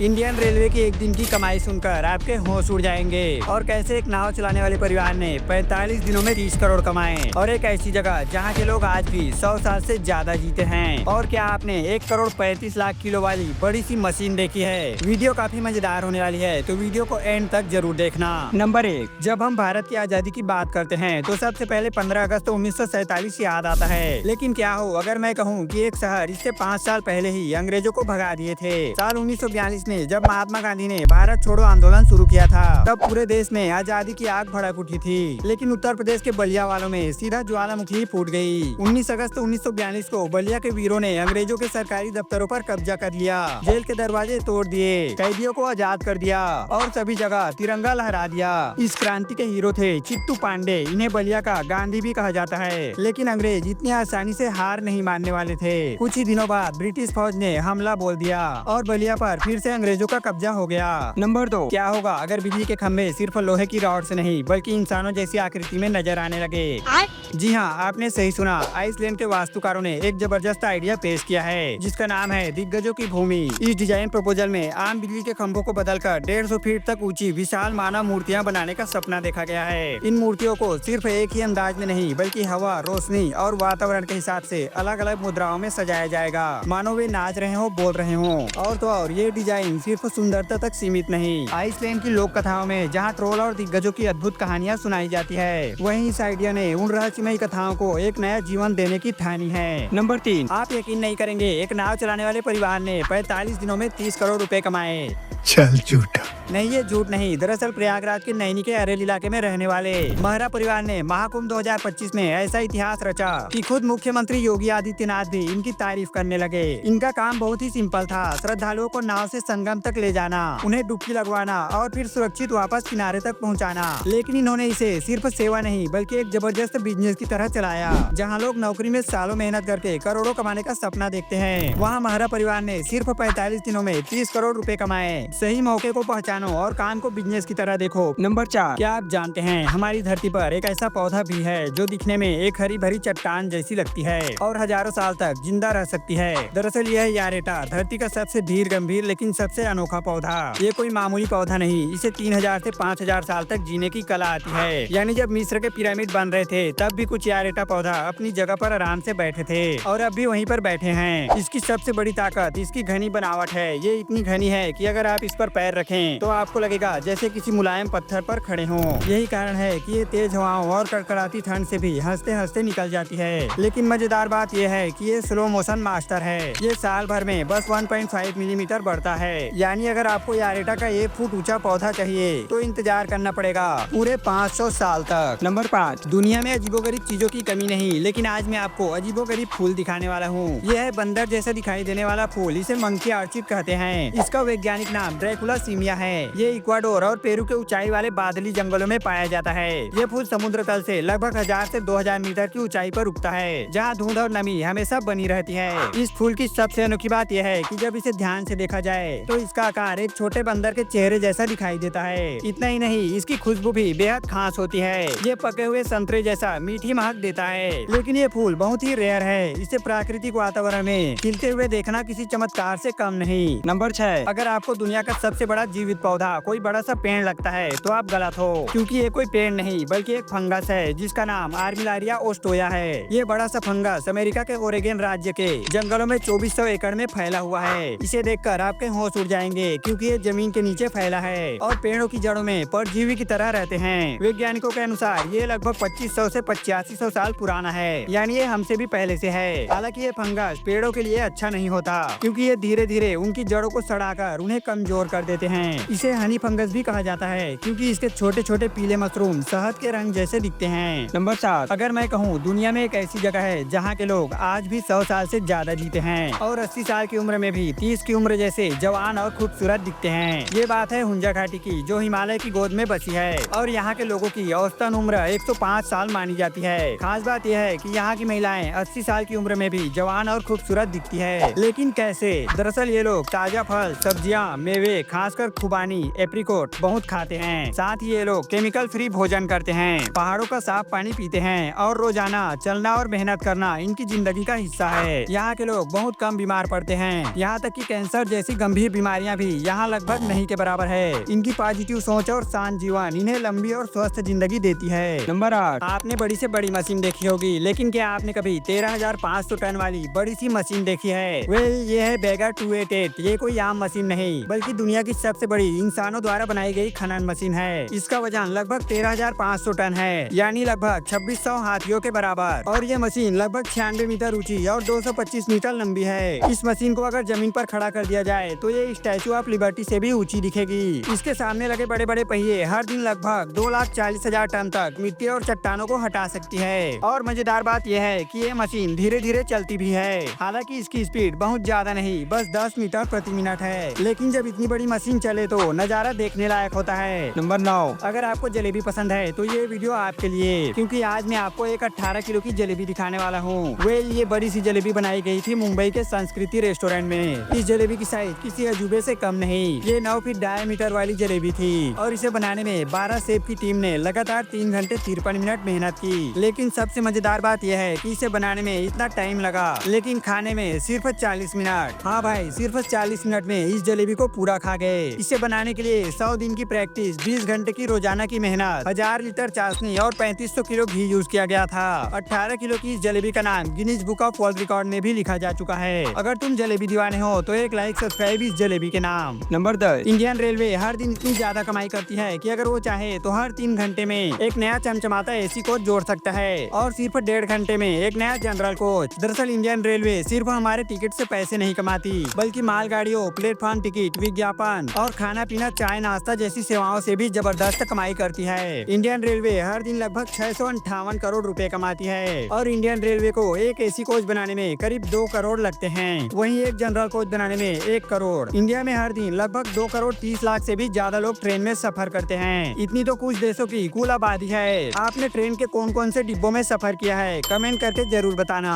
Indian railway की एक दिन की कमाई सुनकर आपके होश उड़ जाएंगे। और कैसे एक नाव चलाने वाले परिवार ने 45 दिनों में 30 करोड़ कमाए, और एक ऐसी जगह जहां के लोग आज भी 100 साल से ज्यादा जीते हैं। और क्या आपने 1 करोड़ 35 लाख किलो वाली बड़ी सी मशीन देखी है? वीडियो काफी मजेदार होने वाली है, तो वीडियो को एंड तक जरूर देखना। नंबर 1, जब हम भारत की आजादी की बात करते हैं तो सबसे पहले 15 अगस्त 1947 याद आता है। लेकिन क्या हो अगर मैं कहूँ कि एक शहर इससे 5 साल पहले ही अंग्रेजों को भगा दिए थे। साल 1942 में जब महात्मा गांधी ने भारत छोड़ो आंदोलन शुरू किया था, तब पूरे देश में आजादी की आग भड़क उठी थी। लेकिन उत्तर प्रदेश के बलिया वालों में सीधा ज्वालामुखी फूट गई। 19 अगस्त 1942 को बलिया के वीरों ने अंग्रेजों के सरकारी दफ्तरों पर कब्जा कर लिया, जेल के दरवाजे तोड़ दिए, कैदियों को आजाद कर दिया और सभी जगह तिरंगा लहरा दिया। इस क्रांति के हीरो थे चिट्टू पांडे। इन्हें बलिया का गांधी भी कहा जाता है। लेकिन अंग्रेज इतनी आसानी से हार नहीं मानने वाले थे। कुछ ही दिनों बाद ब्रिटिश फौज ने हमला बोल दिया और बलिया पर फिर से अंग्रेजों का कब्जा हो गया। नंबर 2, क्या होगा अगर बिजली के खंभे सिर्फ लोहे की रॉड से नहीं बल्कि इंसानों जैसी आकृति में नजर आने लगे? जी हाँ, आपने सही सुना। आइसलैंड के वास्तुकारों ने एक जबरदस्त आइडिया पेश किया है जिसका नाम है दिग्गजों की भूमि। इस डिजाइन प्रपोजल में आम बिजली के खंभों को बदलकर 150 फीट तक ऊंची विशाल मानव मूर्तियां बनाने का सपना देखा गया है। इन मूर्तियों को सिर्फ एक ही अंदाज में नहीं बल्कि हवा, रोशनी और वातावरण के हिसाब से अलग अलग मुद्राओं में सजाया जाएगा, मानो वे नाच रहे हो, बोल रहे हो। और तो और ये डिजाइन सिर्फ सुंदरता तक सीमित नहीं। आइसलैंड की लोक कथाओं में जहाँ ट्रोल और दिग्गजों की अद्भुत कहानियाँ सुनाई जाती है, वहीं इस आइडिया ने उन रहस्यमयी कथाओं को एक नया जीवन देने की ठानी है। नंबर 3, आप यकीन नहीं करेंगे, एक नाव चलाने वाले परिवार ने 45 दिनों में 30 करोड़ रुपए कमाए। चल झूठा। नहीं, ये झूठ नहीं। दरअसल प्रयागराज के नैनी के अरेल इलाके में रहने वाले महरा परिवार ने महाकुंभ 2025 में ऐसा इतिहास रचा कि खुद मुख्यमंत्री योगी आदित्यनाथ भी इनकी तारीफ करने लगे। इनका काम बहुत ही सिंपल था, श्रद्धालुओं को नाव से संगम तक ले जाना, उन्हें डुबकी लगवाना और फिर सुरक्षित वापस किनारे तक पहुंचाना। लेकिन इन्होंने इसे सिर्फ सेवा नहीं बल्कि एक जबरदस्त बिजनेस की तरह चलाया। जहाँ लोग नौकरी में सालों मेहनत करके करोड़ों कमाने का सपना देखते हैं, वहाँ महरा परिवार ने सिर्फ 45 दिनों में 30 करोड़ रुपए कमाए। सही मौके को पहचानो और काम को बिजनेस की तरह देखो। नंबर 4, क्या आप जानते हैं हमारी धरती पर एक ऐसा पौधा भी है जो दिखने में एक हरी भरी चट्टान जैसी लगती है और हजारों साल तक जिंदा रह सकती है? दरअसल यह है यारेटा, धरती का सबसे धीर गंभीर लेकिन सबसे अनोखा पौधा। ये कोई मामूली पौधा नहीं, इसे 3000 से 5000 साल तक जीने की कला आती है। यानी जब मिस्र के पिरामिड बन रहे थे तब भी कुछ यारेटा पौधा अपनी जगह पर आराम से बैठे थे और अब भी वहीं पर बैठे हैं। इसकी सबसे बड़ी ताकत इसकी घनी बनावट है। ये इतनी घनी है कि अगर आप इस पर पैर रखें तो आपको लगेगा जैसे किसी मुलायम पत्थर पर खड़े हों। यही कारण है कि ये तेज हवाओं और कड़कड़ाती ठंड से भी हंसते हंसते निकल जाती है। लेकिन मजेदार बात यह है कि ये स्लो मोशन मास्टर है। ये साल भर में बस 1.5 मिलीमीटर बढ़ता है। यानी अगर आपको यारेटा का 1 फुट ऊंचा पौधा चाहिए तो इंतजार करना पड़ेगा पूरे 500 साल तक। नंबर 5, दुनिया में अजीबोगरीब चीजों की कमी नहीं, लेकिन आज मैं आपको अजीबोगरीब फूल दिखाने वाला हूँ। यह है बंदर जैसा दिखाई देने वाला फूल। इसे मंकी ऑर्चिड कहते हैं। इसका वैज्ञानिक नाम ड्रैकुला सीमिया है। ये इक्वाडोर और पेरू के ऊंचाई वाले बादली जंगलों में पाया जाता है। ये फूल समुद्र तल से लगभग 1000 से 2000 मीटर की ऊंचाई पर उगता है, जहाँ धुंध और नमी हमेशा बनी रहती है। इस फूल की सबसे अनोखी बात यह है कि जब इसे ध्यान से देखा जाए तो इसका आकार एक छोटे बंदर के चेहरे जैसा दिखाई देता है। इतना ही नहीं, इसकी खुशबू भी बेहद खास होती है। ये पके हुए संतरे जैसा मीठी महक देता है। लेकिन ये फूल बहुत ही रेयर है। इसे प्राकृतिक वातावरण में खिलते हुए देखना किसी चमत्कार से कम नहीं। नंबर 6, अगर आपको दुनिया का सबसे बड़ा जीवित पौधा कोई बड़ा सा पेड़ लगता है तो आप गलत हो, क्योंकि ये कोई पेड़ नहीं बल्कि एक फंगस है जिसका नाम आर्मिलारिया ओस्टोया है। ये बड़ा सा फंगस अमेरिका के ओरेगन राज्य के जंगलों में 2400 एकड़ में फैला हुआ है। इसे देखकर आपके होश उड़ जाएंगे, क्योंकि ये जमीन के नीचे फैला है और पेड़ों की जड़ों में परजीवी की तरह रहते हैं। वैज्ञानिकों के अनुसार ये लगभग 2500 से 8500 साल पुराना है, यानी ये हमसे भी पहले से है। हालांकि ये फंगस पेड़ों के लिए अच्छा नहीं होता, क्योंकि ये धीरे धीरे उनकी जड़ों को सड़ाकर उन्हें कमजोर कर देते हैं। इसे हनी फंगस भी कहा जाता है, क्योंकि इसके छोटे छोटे पीले मशरूम शहद के रंग जैसे दिखते हैं। नंबर 7, अगर मैं कहूँ दुनिया में एक ऐसी जगह है जहाँ के लोग आज भी 100 साल से ज्यादा जीते हैं और 80 साल की उम्र में भी 30 की उम्र जैसे जवान और खूबसूरत दिखते हैं। ये बात है हुंजा घाटी की, जो हिमालय की गोद में बसी है और यहाँ के लोगों की औसतन उम्र 105 साल मानी जाती है। खास बात यह है कि यहाँ की महिलाएं 80 साल की उम्र में भी जवान और खूबसूरत दिखती है। लेकिन कैसे? दरअसल ये लोग ताजा फल, सब्जियाँ, मेवे, खासकर खुबानी खुबानी, एप्रिकोट बहुत खाते हैं। साथ ही ये लोग केमिकल फ्री भोजन करते हैं, पहाड़ों का साफ पानी पीते हैं और रोजाना चलना और मेहनत करना इनकी जिंदगी का हिस्सा है। यहाँ के लोग बहुत कम बीमार पड़ते हैं, यहाँ तक कि कैंसर जैसी गंभीर बीमारियाँ भी यहाँ लगभग नहीं के बराबर है। इनकी पॉजिटिव सोच और शांत जीवन इन्हें लंबी और स्वस्थ जिंदगी देती है। नंबर 8, आपने बड़ी से बड़ी मशीन देखी होगी, लेकिन क्या आपने कभी 13,500 टन वाली बड़ी सी मशीन देखी है? ये है बेगर 288। ये कोई आम मशीन नहीं, बल्कि दुनिया की सबसे बड़ी इंसानों द्वारा बनाई गई खनन मशीन है। इसका वजन लगभग 13,500 टन है, यानी लगभग 2600 हाथियों के बराबर। और ये मशीन लगभग 96 मीटर ऊंची और 225 मीटर लंबी है। इस मशीन को अगर जमीन पर खड़ा कर दिया जाए तो ये स्टैचू ऑफ लिबर्टी से भी ऊंची दिखेगी। इसके सामने लगे बड़े बड़े पहिए हर दिन लगभग 2,40,000 टन तक मिट्टी और चट्टानों को हटा सकती है। और मजेदार बात यह है कि ये मशीन धीरे धीरे चलती भी है। हालांकि इसकी स्पीड बहुत ज्यादा नहीं, बस 10 मीटर प्रति मिनट है, लेकिन जब इतनी बड़ी मशीन चले तो नजारा देखने लायक होता है। नंबर 9, अगर आपको जलेबी पसंद है तो ये वीडियो आपके लिए, क्योंकि आज मैं आपको एक 18 किलो की जलेबी दिखाने वाला हूँ। ये बड़ी सी जलेबी बनाई गई थी मुंबई के संस्कृति रेस्टोरेंट में। इस जलेबी की साइज किसी अजूबे से कम नहीं, ये 9 फीट डायमीटर वाली जलेबी थी और इसे बनाने में 12 शेफ की टीम ने लगातार 3 घंटे 53 मिनट मेहनत की। लेकिन सबसे मजेदार बात यह है कि इसे बनाने में इतना टाइम लगा, लेकिन खाने में सिर्फ 40 मिनट। हाँ भाई, सिर्फ 40 मिनट में इस जलेबी को पूरा खा गए। इसे बनाने के लिए 100 दिन की प्रैक्टिस, 20 घंटे की रोजाना की मेहनत, 1000 लीटर चाशनी और 3500 किलो घी यूज किया गया था। 18 किलो की इस जलेबी का नाम Guinness book of world record में भी लिखा जा चुका है। अगर तुम जलेबी दीवाने हो तो एक लाइक सब्सक्राइब इस जलेबी के नाम। नंबर 10, इंडियन रेलवे हर दिन इतनी ज्यादा कमाई करती है कि अगर वो चाहे तो हर 3 घंटे में एक नया चमचमाता एसी कोच जोड़ सकता है और सिर्फ 1.5 घंटे में एक नया जनरल कोच। दरअसल इंडियन रेलवे सिर्फ हमारे टिकट से पैसे नहीं कमाती, बल्कि मालगाड़ियों, प्लेटफॉर्म टिकट, विज्ञापन और खाना पीना, चाय नाश्ता जैसी सेवाओं से भी जबरदस्त कमाई करती है। इंडियन रेलवे हर दिन लगभग 658 करोड़ रुपए कमाती है और इंडियन रेलवे को एक एसी कोच बनाने में करीब 2 करोड़ लगते हैं। वहीं एक जनरल कोच बनाने में 1 करोड़। इंडिया में हर दिन लगभग 2 करोड़ 30 लाख से भी ज्यादा लोग ट्रेन में सफर करते हैं। इतनी तो कुछ देशों की कुल आबादी है। आपने ट्रेन के कौन कौन से डिब्बों में सफर किया है? कमेंट करके जरूर बताना।